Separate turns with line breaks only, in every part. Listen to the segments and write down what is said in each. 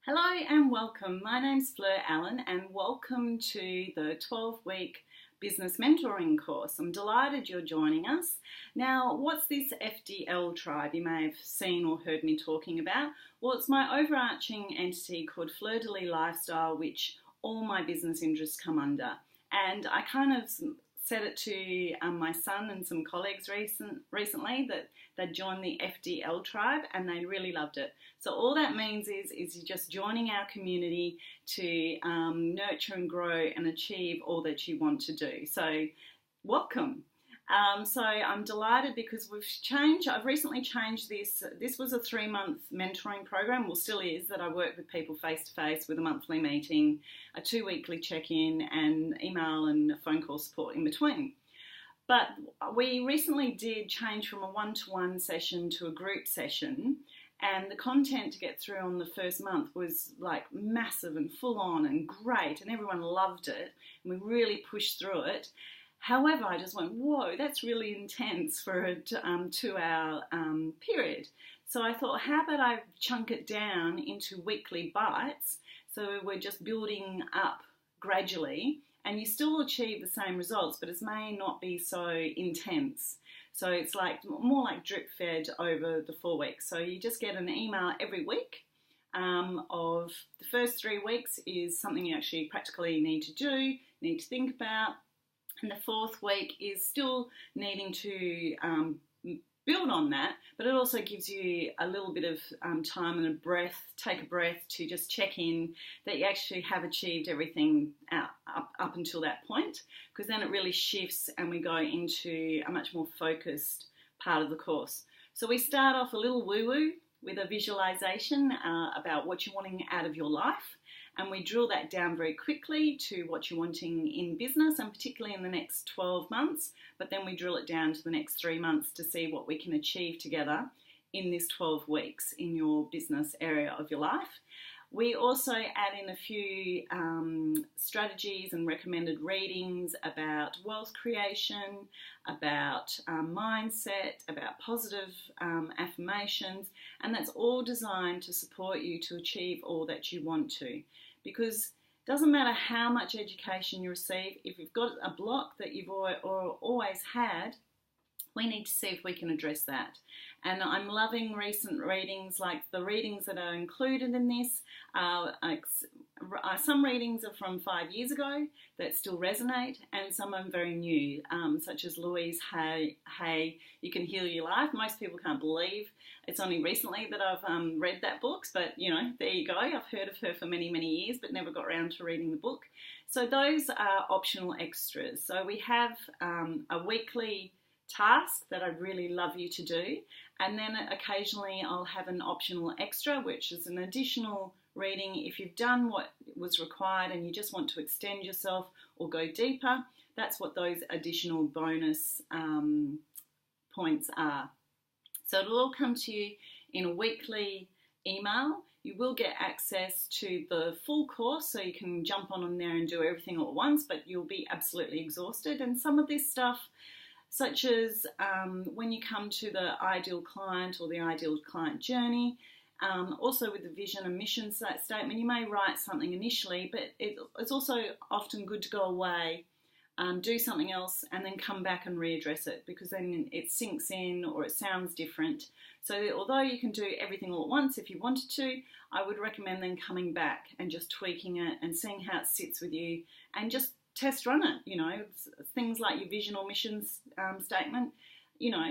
Hello and welcome. My name's Fleur Allen and welcome to the 12-week business mentoring course. I'm delighted you're joining us. Now, what's this FDL tribe you may have seen or heard me talking about? Well, it's my overarching entity called Fleur de Lis Lifestyle, which all my business interests come under. And I kind of said it to my son and some colleagues recently that they'd joined the FDL tribe and they really loved it. So all that means is you're just joining our community to nurture and grow and achieve all that you want to do. So welcome. So I'm delighted because I've recently changed this. This was a 3-month mentoring program, well still is, that I work with people face to face with a monthly meeting, a 2 weekly check-in and email and phone call support in between. But we recently did change from a one-to-one session to a group session, and the content to get through on the first month was like massive and full on and great, and everyone loved it and we really pushed through it. However, I just went, whoa, that's really intense for a 2-hour period. So I thought, how about I chunk it down into weekly bites so we're just building up gradually and you still achieve the same results, but it may not be so intense. So it's like more like drip fed over the 4 weeks. So you just get an email every week of the first 3 weeks is something you actually practically need to do, need to think about. And the 4th week is still needing to build on that, but it also gives you a little bit of time and take a breath to just check in that you actually have achieved everything up until that point, because then it really shifts and we go into a much more focused part of the course. So we start off a little woo-woo with a visualization about what you're wanting out of your life. And we drill that down very quickly to what you're wanting in business and particularly in the next 12 months. But then we drill it down to the next 3 months to see what we can achieve together in this 12 weeks in your business area of your life. We also add in a few strategies and recommended readings about wealth creation, about mindset, about positive affirmations, and that's all designed to support you to achieve all that you want to. Because it doesn't matter how much education you receive, if you've got a block that you've always had, we need to see if we can address that. And I'm loving recent readings, like the readings that are included in this. Some readings are from 5 years ago that still resonate, and some are very new, such as Louise Hay, You Can Heal Your Life. Most people can't believe it's only recently that I've read that book, but you know, there you go. I've heard of her for many, many years, but never got around to reading the book. So those are optional extras. So we have a weekly task that I'd really love you to do, and then occasionally I'll have an optional extra, which is an additional reading if you've done what was required and you just want to extend yourself or go deeper. That's what those additional bonus points are. So it'll all come to you in a weekly email. You will get access to the full course, so you can jump on there and do everything all at once, but you'll be absolutely exhausted. And some of this stuff, such as when you come to the ideal client or the ideal client journey, also with the vision and mission statement, you may write something initially, but it's also often good to go away, do something else, and then come back and readdress it, because then it sinks in or it sounds different. So although you can do everything all at once if you wanted to, I would recommend then coming back and just tweaking it and seeing how it sits with you and just test run it. You know, things like your vision or mission statement, you know,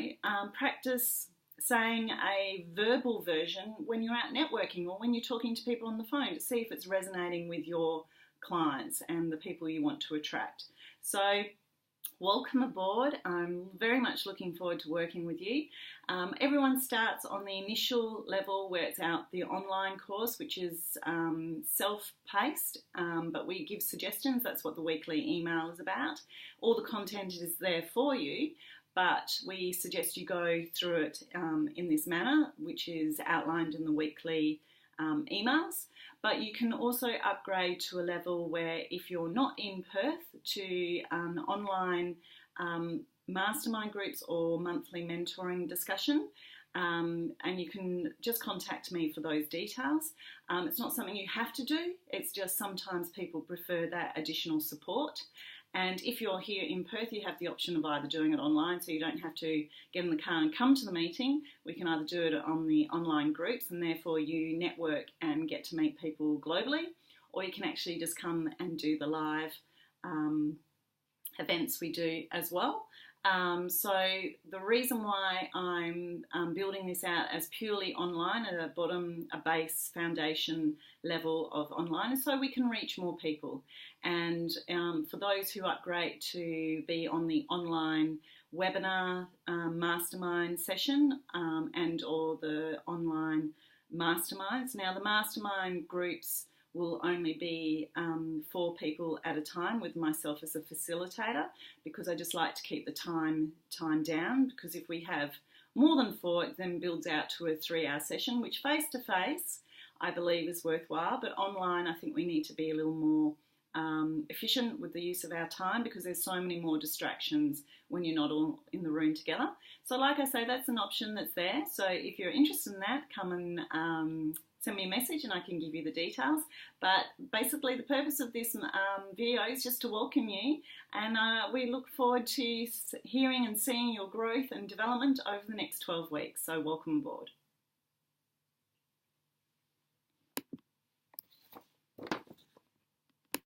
practice saying a verbal version when you're out networking or when you're talking to people on the phone to see if it's resonating with your clients and the people you want to attract. So welcome aboard. I'm very much looking forward to working with you. Everyone starts on the initial level where it's out the online course, which is self-paced, but we give suggestions. That's what the weekly email is about. All the content is there for you, but we suggest you go through it in this manner, which is outlined in the weekly emails. But you can also upgrade to a level where, if you're not in Perth, to online mastermind groups or monthly mentoring discussion. and you can just contact me for those details. It's not something you have to do, it's just sometimes people prefer that additional support. And if you're here in Perth, you have the option of either doing it online, so you don't have to get in the car and come to the meeting. We can either do it on the online groups, and therefore you network and get to meet people globally, or you can actually just come and do the live events we do as well. So the reason why I'm building this out as purely online at a base foundation level of online is so we can reach more people. And for those who upgrade to be on the online webinar mastermind session and or the online masterminds. Now the mastermind groups will only be 4 people at a time with myself as a facilitator, because I just like to keep the time down, because if we have more than 4, it then builds out to a 3-hour session, which face-to-face I believe is worthwhile, but online I think we need to be a little more efficient with the use of our time, because there's so many more distractions when you're not all in the room together. So like I say, that's an option that's there. So if you're interested in that, come and send me a message and I can give you the details. But basically the purpose of this video is just to welcome you, and we look forward to hearing and seeing your growth and development over the next 12 weeks. So welcome aboard.